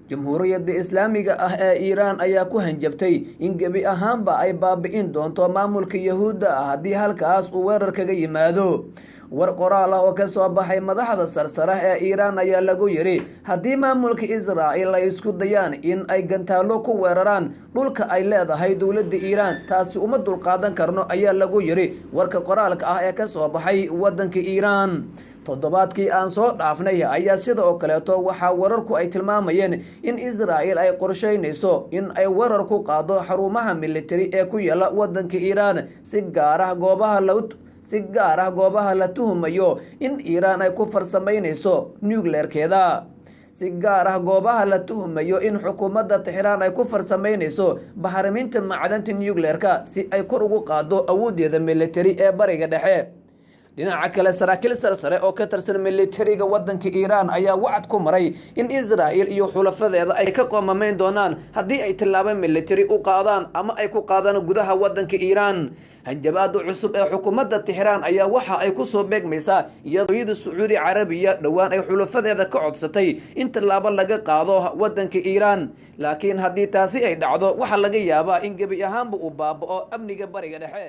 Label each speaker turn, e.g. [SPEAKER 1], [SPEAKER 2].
[SPEAKER 1] Jamhuuriyadda Islaamiga ah ee Iiraan ayaa ku hanjabtay in gebi ahaanba ay baabi'in doonto maamulka Yahuudda haddii halkaas uu weerar kaga yimaado. War qoraal ah oo ka soo baxay madaxda sarsare ee Iiraan ayaa lagu yiri haddii maamulka Israa'iil ay isku dayaan in ay gantaalo ku weeraraan dhulka ay leedahay dowladda Iiraan taasi uma dulqaadan karno ayaa lagu yiri warka qoraalka ah ee ka soo baxay wadanka Iiraan. Toddobaadkii aan soo dhaafnay ayaa sidoo kaleeto waxa wararku ay tilmaamayeen in Israa'iil ay qorsheynayso in ay weerar ku qaado xarumaha military ee ku yaala wadanka Iiraan si gaar ah goobaha la tuhumayo in Iiraan ay ku farsameynayso nuclear-keeda. si gaar ah goobaha la tuhumayo in xukuumadda Tehran ay ku farsameynayso bacriminta macdanta nuclear-ka si ay kor ugu qaado awoodeeda military ee bariga dhexe. dhinaca kale saraakiil sarsare oo ka tirsan militariga wadanka Iiraan ayaa wacd ku maray in Israa'iil iyo xulafadeeda ay ka qoomamayn doonaan haddii ay tilaabo military u qaadaan ama ay ku qaadaan gudaha wadanka Iiraan. hanjabaada cusub ee xukuumadda Tehran ayaa waxa ay ku soo beegmaysaa iyadoo Sacuudi Carabiya dhawaan ay xulafadeeda ka codsatay in tilaabo laga qaado wadanka Iiraan, laakiin haddii taasi ay dhacdo waxa laga yaabaa in gebi ahaanba uu baaba'o amniga bariga dhexe.